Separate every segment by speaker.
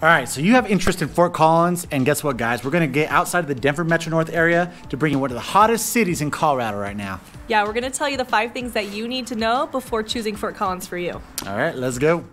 Speaker 1: All right, so you have interest in Fort Collins, and guess what, guys? We're gonna get outside of the Denver Metro North area to bring you one of the hottest cities in Colorado right now.
Speaker 2: Yeah, we're gonna tell you the 5 things that you need to know before choosing Fort Collins for you.
Speaker 1: All right, let's go.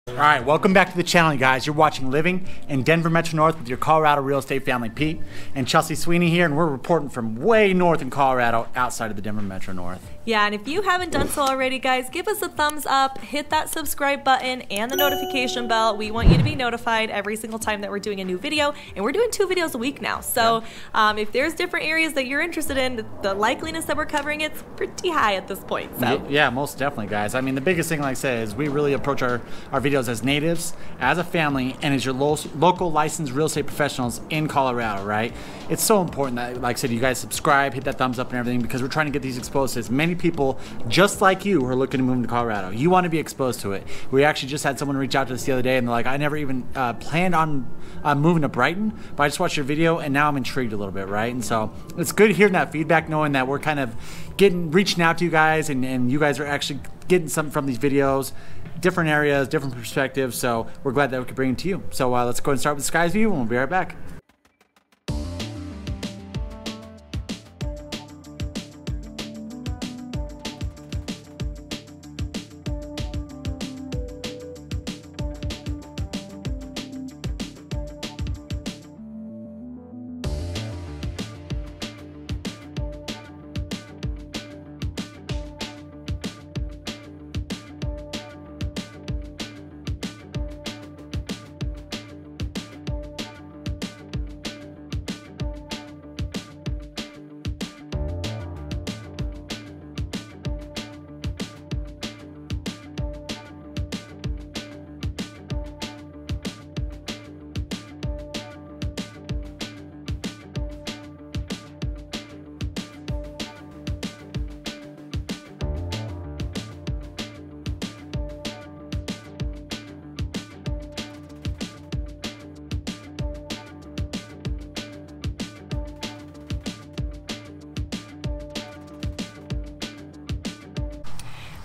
Speaker 1: All right, welcome back to the channel, you guys. You're watching Living in Denver Metro North with your Colorado real estate family, Pete and Chelsea Sweeney here, and we're reporting from way north in Colorado, outside of the Denver Metro North.
Speaker 2: Yeah, and if you haven't done so already, guys, give us a thumbs up, hit that subscribe button and the notification bell. We want you to be notified every single time that we're doing a new video, and we're doing 2 videos a week now. So if there's different areas that you're interested in, the likeliness that we're covering it's pretty high at this point. So
Speaker 1: yeah, most definitely, guys. I mean, the biggest thing, like I said, is we really approach our videos as natives, as a family, and as your local licensed real estate professionals in Colorado, right? It's so important that, like I said, you guys subscribe, hit that thumbs up and everything, because we're trying to get these exposed to as many people just like you who are looking to move to Colorado. You want to be exposed to it. We actually just had someone reach out to us the other day, and they're like, I never even planned on moving to Brighton, but I just watched your video and now I'm intrigued a little bit, right? And so it's good hearing that feedback, knowing that we're kind of reaching out to you guys, and you guys are actually getting something from these videos, different areas, different perspectives. So we're glad that we could bring it to you. So let's go and start with the Skies View, and we'll be right back.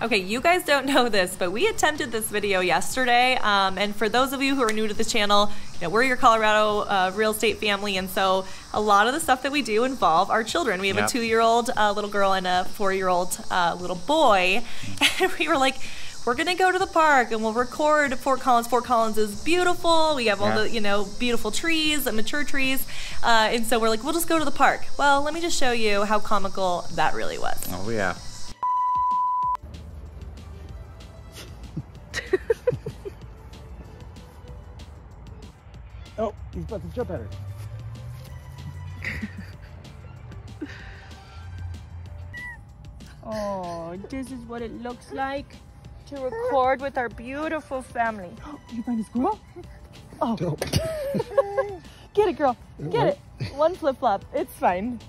Speaker 2: Okay, you guys don't know this, but we attempted this video yesterday, and for those of you who are new to the channel, you know, we're your Colorado real estate family, and so a lot of the stuff that we do involve our children. We have a 2-year-old little girl and a 4-year-old little boy, and we were like, we're gonna go to the park and we'll record Fort Collins. Fort Collins is beautiful. We have all the, you know, beautiful trees, mature trees, and so we're like, we'll just go to the park. Well, let me just show you how comical that really was.
Speaker 1: Oh yeah. Oh, he's about to jump at her.
Speaker 3: Oh, this is what it looks like to record with our beautiful family.
Speaker 2: Did you find a squirrel?
Speaker 3: Oh. No. Get it, girl. Get it. One flip-flop. It's fine.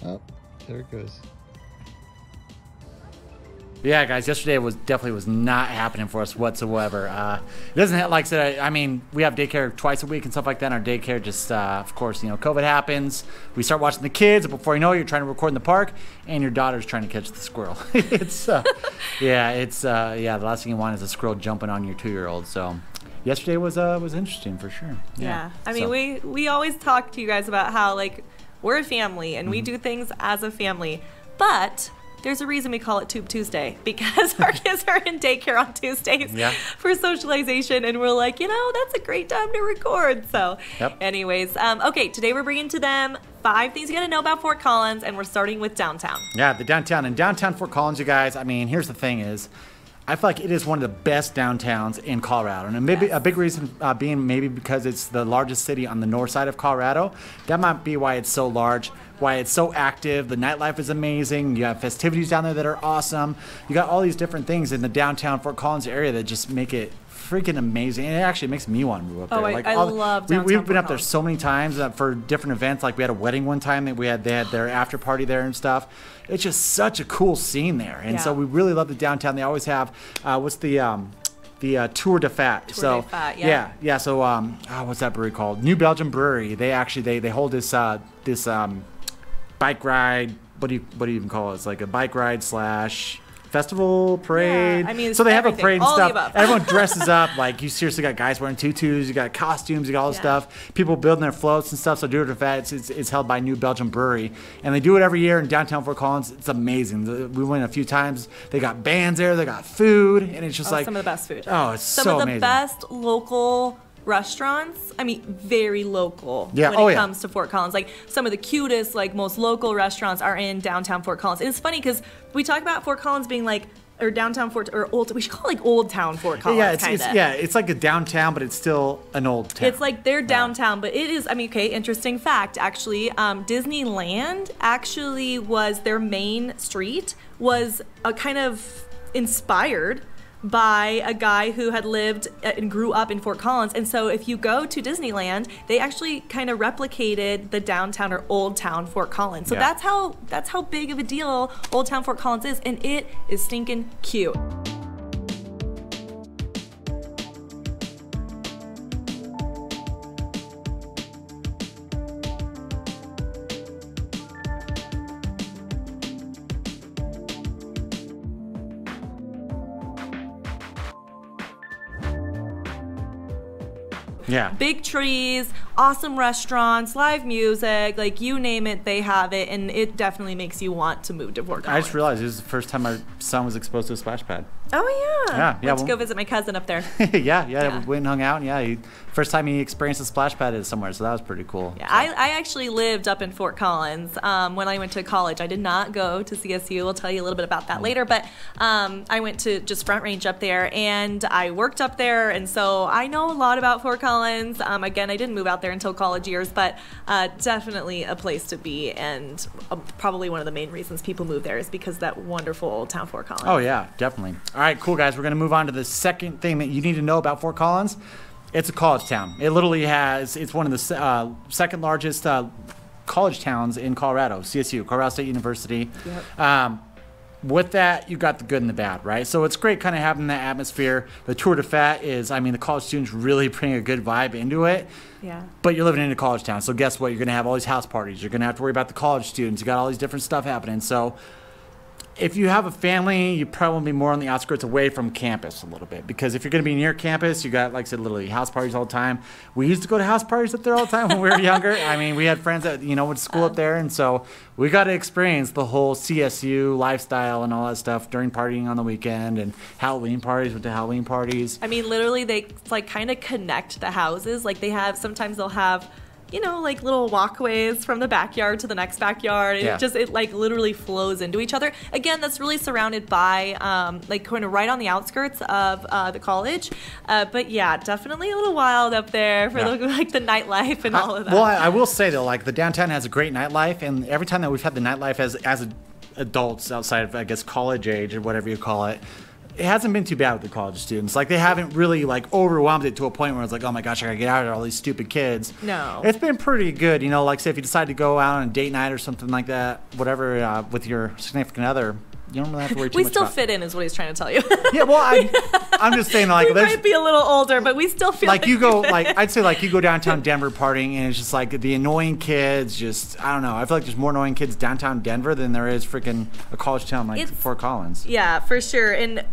Speaker 4: Oh, there it goes.
Speaker 1: Yeah, guys, yesterday definitely was not happening for us whatsoever. It doesn't have, like I said, I mean, we have daycare twice a week and stuff like that. And our daycare just, of course, you know, COVID happens. We start watching the kids, and before you know it, you're trying to record in the park, and your daughter's trying to catch the squirrel. It's, yeah, the last thing you want is a squirrel jumping on your 2-year-old. So yesterday was interesting for sure.
Speaker 2: Yeah. I mean, we always talk to you guys about how, like, we're a family and we do things as a family, but there's a reason we call it Tube Tuesday, because our kids are in daycare on Tuesdays for socialization, and we're like, you know, that's a great time to record. So anyways, okay, today we're bringing to them 5 things you gotta know about Fort Collins, and we're starting with downtown. Yeah,
Speaker 1: the downtown. And downtown Fort Collins, you guys, I mean, here's the thing is, I feel like it is one of the best downtowns in Colorado, and maybe a big reason being maybe because it's the largest city on the north side of Colorado. That might be why it's so large, why it's so active. The nightlife is amazing. You have festivities down there that are awesome. You got all these different things in the downtown Fort Collins area that just make it freaking amazing. And it actually makes me want to move up there.
Speaker 2: Like, I love downtown
Speaker 1: We've been
Speaker 2: Fort
Speaker 1: up there
Speaker 2: Collins.
Speaker 1: so many times for different events. Like we had a wedding one time that they had their after party there and stuff. It's just such a cool scene there. And so we really love the downtown. They always have what's the Tour de Fat.
Speaker 2: Tour de Fat, yeah.
Speaker 1: So what's that brewery called? New Belgium Brewery. They actually they hold this bike ride. What do you even call it? It's like a bike ride / festival parade.
Speaker 2: Yeah, I mean,
Speaker 1: so they have a
Speaker 2: everything.
Speaker 1: parade and
Speaker 2: All the
Speaker 1: stuff.
Speaker 2: above.
Speaker 1: Everyone dresses up. Like you seriously got guys wearing tutus. You got costumes. You got all this stuff. People building their floats and stuff. So Tour de Fat, it's held by New Belgium Brewery, and they do it every year in downtown Fort Collins. It's amazing. We went a few times. They got bands there. They got food, and it's just like
Speaker 2: some of the best food.
Speaker 1: Oh, it's
Speaker 2: some
Speaker 1: so
Speaker 2: of the
Speaker 1: amazing.
Speaker 2: best local restaurants. I mean, very local when it comes to Fort Collins. Like some of the cutest, like most local restaurants are in downtown Fort Collins. And it's funny because we talk about Fort Collins being like, or downtown Fort, or old. We should call it like Old Town Fort Collins.
Speaker 1: It's like a downtown, but it's still an old town.
Speaker 2: It's like their downtown, but it is. I mean, okay. Interesting fact, actually, Disneyland actually was their main street was a kind of inspired by a guy who had lived and grew up in Fort Collins. And so if you go to Disneyland, they actually kind of replicated the downtown or Old Town Fort Collins. So that's how big of a deal Old Town Fort Collins is, and it is stinking cute.
Speaker 1: Yeah.
Speaker 2: Big trees, awesome restaurants, live music, like you name it, they have it, and it definitely makes you want to move to Fort Collins.
Speaker 1: I just realized it was the first time my son was exposed to a splash pad.
Speaker 2: Oh yeah.
Speaker 1: Went
Speaker 2: to go visit my cousin up there.
Speaker 1: yeah. We went and hung out. And first time he experienced a splash pad is somewhere, so that was pretty cool.
Speaker 2: Yeah,
Speaker 1: so.
Speaker 2: I actually lived up in Fort Collins when I went to college. I did not go to CSU. We'll tell you a little bit about that later. But I went to just Front Range up there, and I worked up there, and so I know a lot about Fort Collins. Again, I didn't move out there until college years, but definitely a place to be, and probably one of the main reasons people move there is because of that wonderful old town Fort Collins.
Speaker 1: Oh yeah, definitely. All right, cool guys. We're gonna move on to the second thing that you need to know about Fort Collins. It's a college town. It literally it's one of the second largest college towns in Colorado, CSU, Colorado State University. Yep. With that, you got the good and the bad, right? So it's great kind of having that atmosphere. The Tour de Fat is, I mean, the college students really bring a good vibe into it.
Speaker 2: Yeah.
Speaker 1: But you're living in a college town, so guess what? You're going to have all these house parties. You're going to have to worry about the college students. You got all these different stuff happening. So if you have a family, you probably want to be more on the outskirts away from campus a little bit. Because if you're going to be near campus, you got, like I said, literally house parties all the time. We used to go to house parties up there all the time when we were younger. I mean, we had friends that, went to school up there. And so we got to experience the whole CSU lifestyle and all that stuff during partying on the weekend and Halloween parties with the Halloween parties.
Speaker 2: I mean, literally, they like kind of connect the houses. Like sometimes they'll have, like little walkways from the backyard to the next backyard. And it like literally flows into each other. Again, that's really surrounded by like kind of right on the outskirts of the college. But yeah, definitely a little wild up there for the nightlife and all of that.
Speaker 1: Well, I will say though, like the downtown has a great nightlife, and every time that we've had the nightlife as adults outside of, I guess, college age or whatever you call it, it hasn't been too bad with the college students. Like, they haven't really, like, overwhelmed it to a point where it's like, oh my gosh, I gotta get out of here, all these stupid kids.
Speaker 2: No.
Speaker 1: It's been pretty good, like, say if you decide to go out on a date night or something like that, whatever, with your significant other, you don't really have to worry too much about.
Speaker 2: We still fit in, is what he's trying to tell you.
Speaker 1: Yeah, well, I'm just saying, like,
Speaker 2: we might be a little older, but we still feel
Speaker 1: like you go, like, I'd say, like, you go downtown Denver partying, and it's just like the annoying kids. Just, I don't know. I feel like there's more annoying kids downtown Denver than there is freaking a college town like Fort Collins.
Speaker 2: Yeah, for sure. And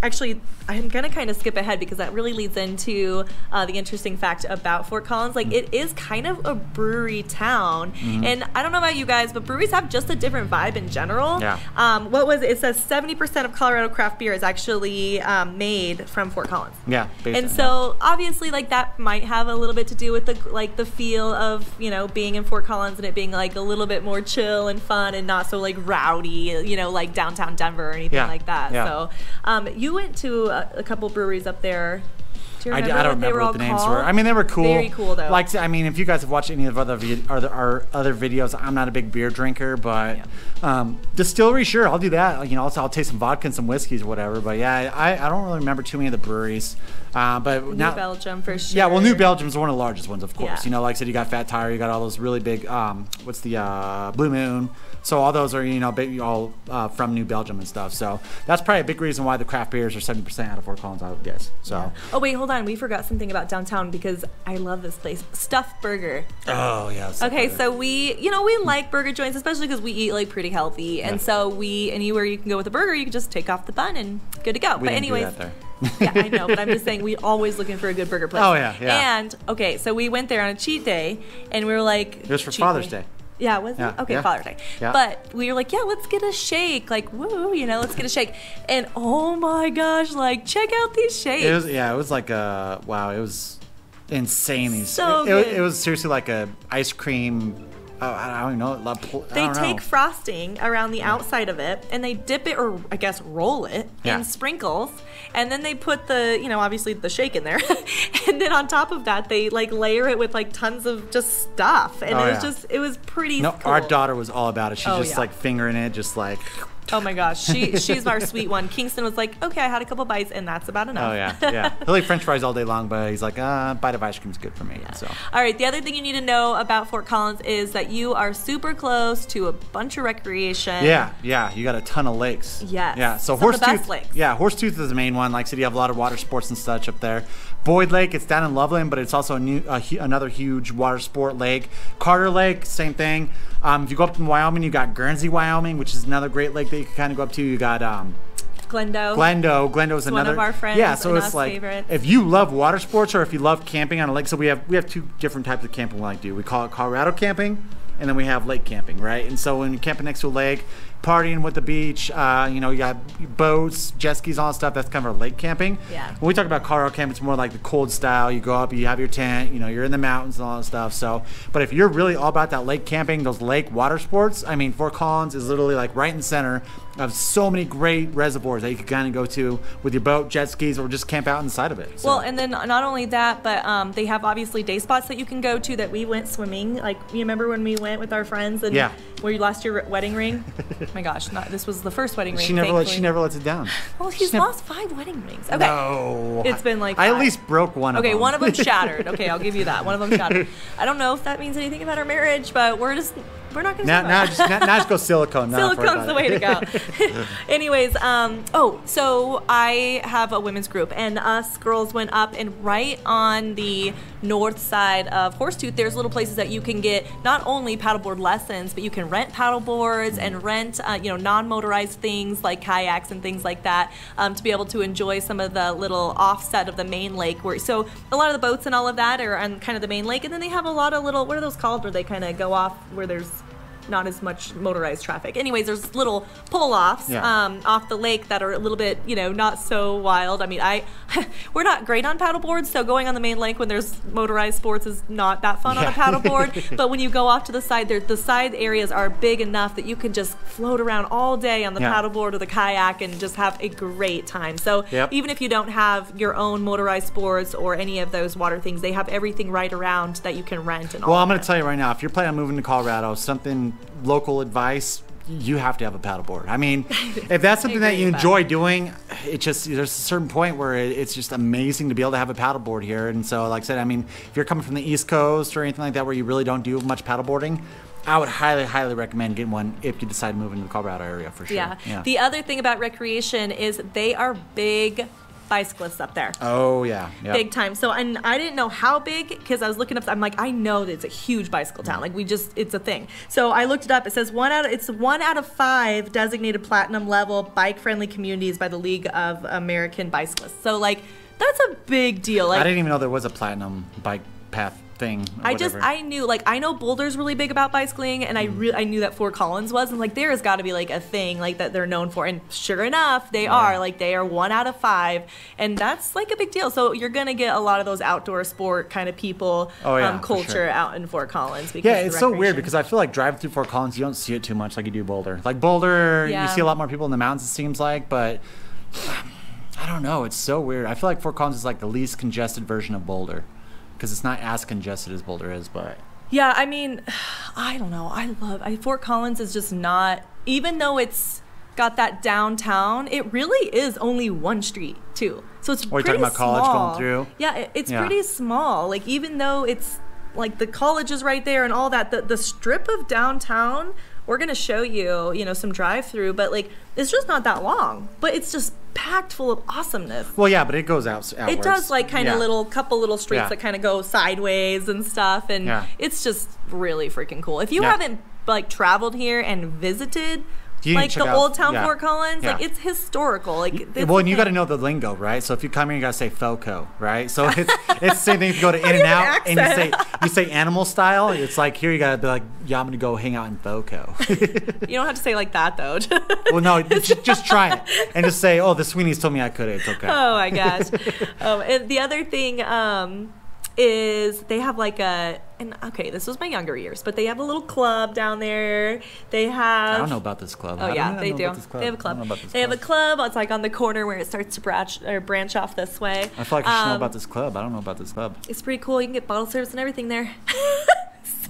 Speaker 2: actually, I'm gonna kind of skip ahead because that really leads into the interesting fact about Fort Collins. Like, it is kind of a brewery town, and I don't know about you guys, but breweries have just a different vibe in general.
Speaker 1: Yeah.
Speaker 2: It says 70% of Colorado craft beer is actually made from Fort Collins.
Speaker 1: Yeah, basically.
Speaker 2: And so obviously, like, that might have a little bit to do with the feel of being in Fort Collins and it being like a little bit more chill and fun and not so like rowdy, like downtown Denver or anything like that.
Speaker 1: Yeah.
Speaker 2: So you went to a couple breweries up there. Do you
Speaker 1: I
Speaker 2: remember
Speaker 1: don't remember what the names were. I mean, they were cool.
Speaker 2: Very cool, though.
Speaker 1: Like, I mean, if you guys have watched any of our other videos, I'm not a big beer drinker, but distillery, sure, I'll do that. You know, I'll taste some vodka and some whiskeys or whatever. But yeah, I don't really remember too many of the breweries. But
Speaker 2: New
Speaker 1: now,
Speaker 2: Belgium for sure.
Speaker 1: Yeah, well, New Belgium is one of the largest ones, of course.
Speaker 2: Yeah.
Speaker 1: You know, like I said, you got Fat Tire, you got all those really big. What's the Blue Moon? So all those are, you know, big, all from New Belgium and stuff. So that's probably a big reason why the craft beers are 70% out of Fort Collins, I would guess. So.
Speaker 2: Yeah. Oh wait, hold on. We forgot something about downtown because I love this place. Stuffed Burger.
Speaker 1: Oh yeah.
Speaker 2: Okay, so we like burger joints, especially because we eat like pretty healthy, and so anywhere you can go with a burger, you can just take off the bun and good to go.
Speaker 1: We
Speaker 2: but
Speaker 1: didn't
Speaker 2: anyways,
Speaker 1: do that there.
Speaker 2: yeah, I know, but I'm just saying we always looking for a good burger place.
Speaker 1: Oh yeah, yeah.
Speaker 2: And okay, so we went there on a cheat day, and we were like,
Speaker 1: it was for Father's Day.
Speaker 2: Yeah, was it? Okay,
Speaker 1: yeah.
Speaker 2: Father's Day.
Speaker 1: Yeah.
Speaker 2: But we were like, yeah, let's get a shake. Like, woo, you know, let's get a shake. And oh my gosh, like, check out these shakes.
Speaker 1: It was like wow, it was insane.
Speaker 2: So good.
Speaker 1: It was seriously like a ice cream. Oh, I don't even know.
Speaker 2: They take frosting around the outside of it, and they dip it, or I guess roll it, in sprinkles, and then they put the, obviously the shake in there, and then on top of that, they like layer it with like tons of just stuff, and it was pretty cool.
Speaker 1: Our daughter was all about it. She's just like fingering it, just like.
Speaker 2: Oh my gosh, she's our sweet one. Kingston was like, okay, I had a couple bites, and that's about enough.
Speaker 1: Oh yeah. He'll eat French fries all day long, but he's like, a bite of ice cream is good for me. Yeah. So.
Speaker 2: All right, the other thing you need to know about Fort Collins is that you are super close to a bunch of recreation.
Speaker 1: Yeah, you got a ton of lakes.
Speaker 2: Yes.
Speaker 1: Yeah, so
Speaker 2: Some of the best lakes.
Speaker 1: Yeah, Horsetooth is the main one. Like I said, you have a lot of water sports and such up there. Boyd Lake, it's down in Loveland, but it's also another huge water sport lake. Carter Lake, same thing. If you go up to Wyoming, you got Guernsey, Wyoming, which is another great lake that you can kind of go up to. You got
Speaker 2: Glendo.
Speaker 1: Glendo is another.
Speaker 2: One of our friends.
Speaker 1: Yeah, so
Speaker 2: and
Speaker 1: it's
Speaker 2: us
Speaker 1: like
Speaker 2: favorites.
Speaker 1: if you love water sports or if you love camping on a lake. So we have two different types of camping we like to do. We call it Colorado camping, and then we have lake camping, right? And so when you're camping next to a lake, partying with the beach, you got boats, jet skis, all that stuff. That's kind of our lake camping.
Speaker 2: Yeah.
Speaker 1: When we talk about Colorado camp, it's more like the cold style. You go up, you have your tent, you're in the mountains and all that stuff. So, but if you're really all about that lake camping, those lake water sports, I mean, Fort Collins is literally like right in the center of so many great reservoirs that you can kind of go to with your boat, jet skis, or just camp out inside of it. So.
Speaker 2: Well, and then not only that, but they have obviously day spots that you can go to that we went swimming. Like, you remember when we went with our friends and where you lost your wedding ring? Oh my gosh, this was the first wedding ring.
Speaker 1: She never lets it down.
Speaker 2: Well, he's lost 5 wedding rings. Okay.
Speaker 1: No.
Speaker 2: It's been like
Speaker 1: 5. I
Speaker 2: five.
Speaker 1: at least broke one of them.
Speaker 2: Okay, one of them shattered. Okay, I'll give you that. One of them shattered. I don't know if that means anything about our marriage, but we're not going to
Speaker 1: now just go silicone.
Speaker 2: Silicone's the way to go. Anyways, so I have a women's group, and us girls went up, and right on the north side of Horsetooth, there's little places that you can get not only paddleboard lessons, but you can rent paddleboards and rent, non-motorized things like kayaks and things like that to be able to enjoy some of the little offset of the main lake. So a lot of the boats and all of that are on kind of the main lake, and then they have a lot of little, what are those called, where they kind of go off where there's not as much motorized traffic. Anyways, there's little pull-offs off the lake that are a little bit, not so wild. I mean, we're not great on paddleboards, so going on the main lake when there's motorized sports is not that fun on a paddleboard. But when you go off to the side, the side areas are big enough that you can just float around all day on the paddleboard or the kayak and just have a great time. So even if you don't have your own motorized sports or any of those water things, they have everything right around that you can rent and all.
Speaker 1: Well, I'm going to tell you right now, if you're planning on moving to Colorado, something local advice, you have to have a paddleboard. I mean, if that's something that you enjoy doing, there's a certain point where it's just amazing to be able to have a paddleboard here. And so, like I said, I mean, if you're coming from the East Coast or anything like that where you really don't do much paddleboarding, I would highly, highly recommend getting one if you decide to move into the Colorado area for sure.
Speaker 2: Yeah. The other thing about recreation is they are big bicyclists up there.
Speaker 1: Oh yeah,
Speaker 2: big time. So, and I didn't know how big because I was looking up. I'm like, I know that it's a huge bicycle town. Like it's a thing. So I looked it up. It says 1 out of 5 designated platinum level bike friendly communities by the League of American Bicyclists. So like that's a big deal. Like,
Speaker 1: I didn't even know there was a platinum bike path thing.
Speaker 2: I know Boulder's really big about bicycling, and I knew that Fort Collins was, and like there has got to be like a thing like that they're known for, and sure enough they are. Like they are 1 out of 5, and that's like a big deal. So you're gonna get a lot of those outdoor sport kind of people culture out in Fort Collins. Because
Speaker 1: it's so weird because I feel like driving through Fort Collins you don't see it too much like you do Boulder. Like Boulder, you see a lot more people in the mountains it seems like, but I don't know. It's so weird. I feel like Fort Collins is like the least congested version of Boulder, because it's not as congested as Boulder is, but.
Speaker 2: Yeah, I mean, I don't know. Fort Collins is just not, even though it's got that downtown, it really is only one street too. So it's pretty
Speaker 1: talking about
Speaker 2: small.
Speaker 1: college going through?
Speaker 2: Yeah, it's pretty small. Like, even though it's like the college is right there and all that, the strip of downtown, we're gonna show you, you know, some drive-through, but like it's just not that long. But it's just packed full of awesomeness.
Speaker 1: Well, yeah, but it goes outwards.
Speaker 2: It does, like, kind of couple little streets that kind of go sideways and stuff, and it's just really freaking cool. If you haven't like traveled here and visited like the old town Fort Collins, like it's historical. Like,
Speaker 1: well, and you got to know the lingo, right? So if you come here, you got to say FOCO, right? So it's the same thing if you go to In-N-Out and you say animal style. It's like here you got to be like, yeah, I'm gonna go hang out in FOCO.
Speaker 2: You don't have to say like that though.
Speaker 1: Well, no, just try it and just say, oh, the Sweeney's told me I could. It's okay.
Speaker 2: Oh my gosh. And the other thing is they have like okay, this was my younger years, but they have a little club down there. They have.
Speaker 1: I don't know about this club.
Speaker 2: Oh yeah, they do. They have a club. They have a club. It's like on the corner where it starts to branch off this way.
Speaker 1: I feel like I should know about this club. I don't know about this club.
Speaker 2: It's pretty cool. You can get bottle service and everything there.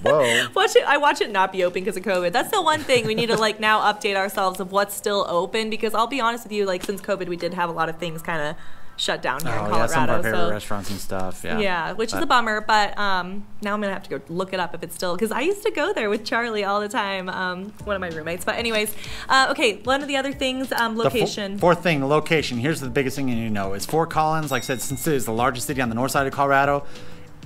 Speaker 1: Whoa.
Speaker 2: I watch it not be open because of COVID. That's the one thing we need to like now update ourselves of what's still open, because I'll be honest with you, like since COVID we did have a lot of things kind of shut down here in Colorado.
Speaker 1: Yeah, some of our favorite restaurants and stuff.
Speaker 2: Yeah, which is a bummer, but now I'm gonna have to go look it up if it's still, because I used to go there with Charlie all the time, one of my roommates. But anyways, okay, one of the other things, location.
Speaker 1: Fourth thing, location. Here's the biggest thing you need to know is Fort Collins. Like I said, since it is the largest city on the north side of Colorado,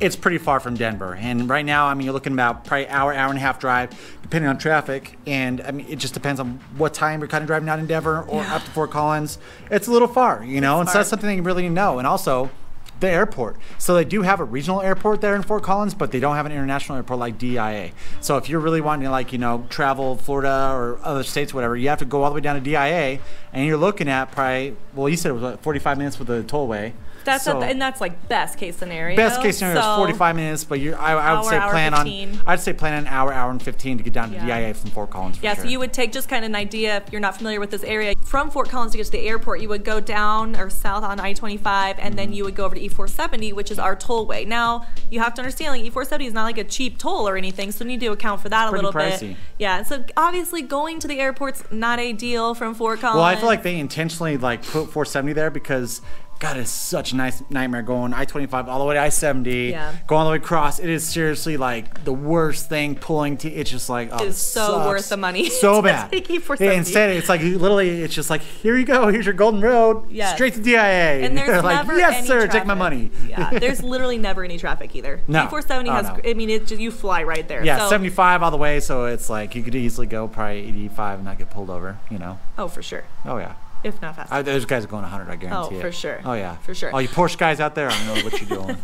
Speaker 1: it's pretty far from Denver. And right now, I mean, you're looking about probably hour and a half drive, depending on traffic. And I mean, it just depends on what time you're kind of driving out in Denver or up to Fort Collins. It's a little far, you know, and so that's something that you really need to know. And also, the airport. So they do have a regional airport there in Fort Collins, but they don't have an international airport like DIA. So if you're really wanting to, like, you know, travel Florida or other states, whatever, you have to go all the way down to DIA, and you're looking at probably, well, you said it was what, 45 minutes with the tollway.
Speaker 2: That's and that's like best case scenario.
Speaker 1: Best case scenario is 45 minutes, but I would say plan on an hour and 15 to get down to DIA from Fort Collins.
Speaker 2: Yeah, so you would take just kind of an idea if you're not familiar with this area. From Fort Collins to get to the airport, you would go down or south on I-25, and then you would go over to E-470, which is our tollway. Now you have to understand, like, E-470 is not like a cheap toll or anything, so you need to account for that a little bit. Yeah, so obviously going to the airport's not ideal from Fort Collins.
Speaker 1: Well, I feel like they intentionally like put 470 there because, God, it's such a nice nightmare going I-25 all the way to I-70, going all the way across. It is seriously like the worst thing pulling to. It's just like, oh,
Speaker 2: it's so worth the money.
Speaker 1: So bad. Instead, it's like literally, it's just like, here you go. Here's your golden road. Straight to DIA.
Speaker 2: And there's
Speaker 1: like,
Speaker 2: never
Speaker 1: yes,
Speaker 2: any
Speaker 1: sir,
Speaker 2: traffic.
Speaker 1: take my money.
Speaker 2: Yeah, there's literally never any traffic either.
Speaker 1: No.
Speaker 2: E-470 has, I mean, it just, you fly right there.
Speaker 1: Yeah,
Speaker 2: so,
Speaker 1: 75 all the way, so it's like you could easily go probably 85 and not get pulled over, you know.
Speaker 2: Oh, for sure.
Speaker 1: Oh, yeah.
Speaker 2: If not faster.
Speaker 1: Those guys are going 100, I guarantee it.
Speaker 2: Oh, for sure.
Speaker 1: Oh, yeah.
Speaker 2: For sure.
Speaker 1: All you Porsche guys out there, I don't know what you're doing.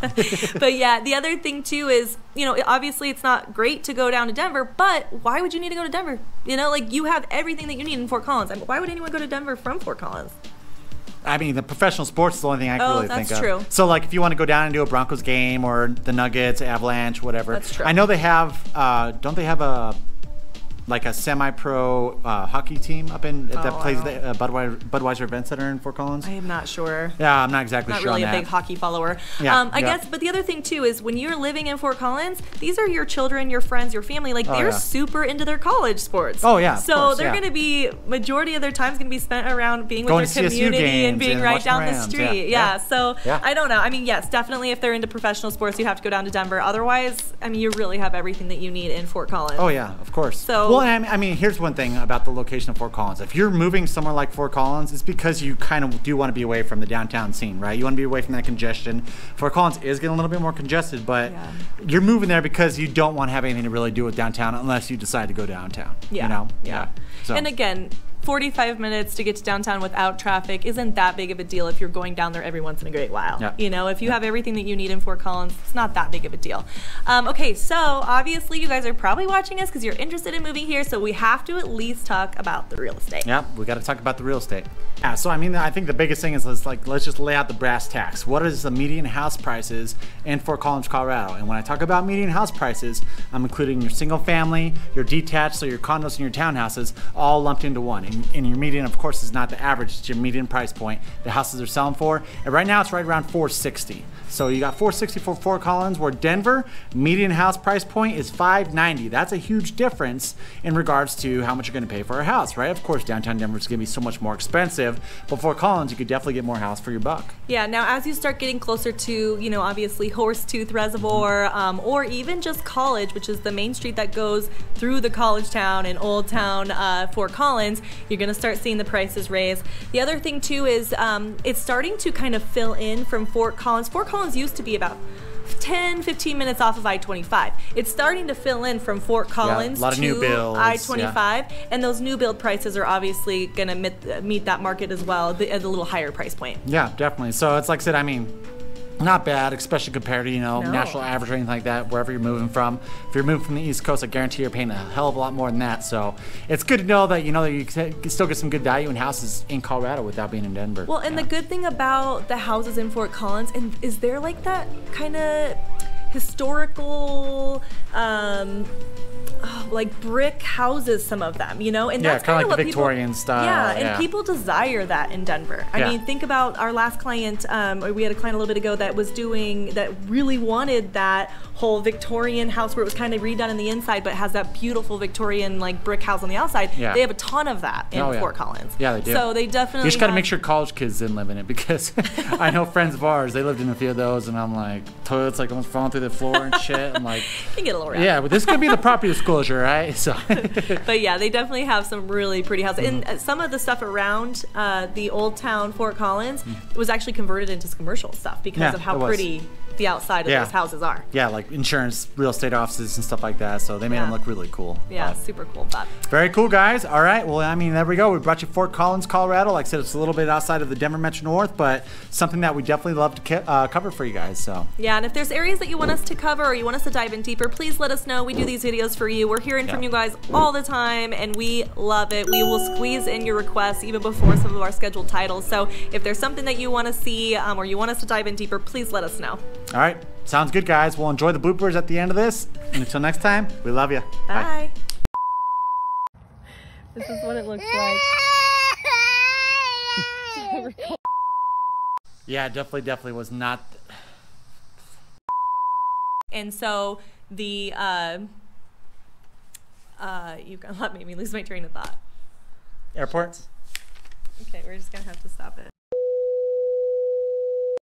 Speaker 2: But yeah, the other thing too is, you know, obviously it's not great to go down to Denver, but why would you need to go to Denver? You know, like, you have everything that you need in Fort Collins. I mean, why would anyone go to Denver from Fort Collins?
Speaker 1: I mean, the professional sports is the only thing I can really think of.
Speaker 2: That's true.
Speaker 1: So, like, if you want to go down and do a Broncos game or the Nuggets, Avalanche, whatever.
Speaker 2: That's true.
Speaker 1: I know they have, don't they have a semi-pro hockey team up in that plays the Budweiser Event Center in Fort Collins?
Speaker 2: I am not sure.
Speaker 1: Yeah, I'm not exactly sure.
Speaker 2: Not really
Speaker 1: on
Speaker 2: a big hockey follower.
Speaker 1: Yeah,
Speaker 2: I guess, but the other thing too is when you're living in Fort Collins, these are your children, your friends, your family. Like, they're super into their college sports.
Speaker 1: Oh yeah.
Speaker 2: So they're going to be, majority of their time is going to be spent around being with their community and being right down the street. Yeah. So I don't know. I mean, yes, definitely if they're into professional sports, you have to go down to Denver. Otherwise, I mean, you really have everything that you need in Fort Collins.
Speaker 1: Oh yeah, of course.
Speaker 2: So,
Speaker 1: well, I mean, here's one thing about the location of Fort Collins. If you're moving somewhere like Fort Collins, it's because you kind of do want to be away from the downtown scene, right? You want to be away from that congestion. Fort Collins is getting a little bit more congested, but you're moving there because you don't want to have anything to really do with downtown unless you decide to go downtown.
Speaker 2: Yeah.
Speaker 1: You know?
Speaker 2: Yeah.
Speaker 1: So.
Speaker 2: And again, 45 minutes to get to downtown without traffic isn't that big of a deal if you're going down there every once in a great while.
Speaker 1: Yeah.
Speaker 2: You know, if you have everything that you need in Fort Collins, it's not that big of a deal. Okay, so obviously you guys are probably watching us because you're interested in moving here, so we have to at least talk about the real estate.
Speaker 1: Yeah, we got to talk about the real estate. Yeah, so I mean, I think the biggest thing is let's just lay out the brass tacks. What is the median house prices in Fort Collins, Colorado? And when I talk about median house prices, I'm including your single family, your detached, so your condos and your townhouses, all lumped into one. And your median, of course, is not the average. It's your median price point the houses are selling for. And right now, it's right around $460. So you got $460 for Fort Collins, where Denver, median house price point is $590. That's a huge difference in regards to how much you're going to pay for a house, right? Of course, downtown Denver is going to be so much more expensive, but Fort Collins, you could definitely get more house for your buck.
Speaker 2: Yeah, now as you start getting closer to, you know, obviously Horsetooth Reservoir, or even just College, which is the main street that goes through the College Town and Old Town Fort Collins, you're going to start seeing the prices raise. The other thing too is it's starting to kind of fill in from Fort Collins. Fort Collins used to be about 10-15 minutes off of I-25. It's starting to fill in from Fort Collins to I-25, and those new build prices are obviously going to meet that market as well at a little higher price point.
Speaker 1: Yeah, definitely. So it's like I said, I mean, not bad, especially compared to, you know, national average or anything like that, wherever you're moving from. If you're moving from the East Coast, I guarantee you're paying a hell of a lot more than that. So it's good to know that, you know, that you can still get some good value in houses in Colorado without being in Denver.
Speaker 2: Well, and the good thing about the houses in Fort Collins, and is there like that kind of historical, like brick houses, some of them, you know, and that's
Speaker 1: kind of like
Speaker 2: what
Speaker 1: the Victorian style.
Speaker 2: Yeah, and people desire that in Denver. I mean, think about our last client. We had a client a little bit ago that really wanted that whole Victorian house where it was kind of redone on the inside, but has that beautiful Victorian like brick house on the outside.
Speaker 1: Yeah.
Speaker 2: They have a ton of that in Fort Collins.
Speaker 1: Yeah, they do.
Speaker 2: So they definitely.
Speaker 1: You just got to make sure college kids didn't live in it, because I know friends of ours, they lived in a few of those, and I'm like, toilets like almost falling through the floor and shit. I'm like,
Speaker 2: can get a little rough.
Speaker 1: Yeah, but this could be the property disclosure, right? So.
Speaker 2: But yeah, they definitely have some really pretty houses. And some of the stuff around the old town Fort Collins was actually converted into commercial stuff because of how pretty the outside of those houses are.
Speaker 1: Yeah, like insurance, real estate offices and stuff like that. So they made them look really cool.
Speaker 2: Yeah, super cool. But
Speaker 1: very cool, guys. All right. Well, I mean, there we go. We brought you Fort Collins, Colorado. Like I said, it's a little bit outside of the Denver Metro North, but something that we definitely love to cover for you guys. So
Speaker 2: yeah, and if there's areas that you want us to cover or you want us to dive in deeper, please let us know. We do these videos for you. We're hearing from you guys all the time, and we love it. We will squeeze in your requests even before some of our scheduled titles. So if there's something that you want to see or you want us to dive in deeper, please let us know.
Speaker 1: All right. Sounds good, guys. We'll enjoy the bloopers at the end of this. And until next time, we love you.
Speaker 2: Bye.
Speaker 3: This is what it looks like.
Speaker 1: Yeah, definitely was not.
Speaker 2: And so the you let me lose my train of thought.
Speaker 1: Airports.
Speaker 2: Okay, we're just gonna have to stop it.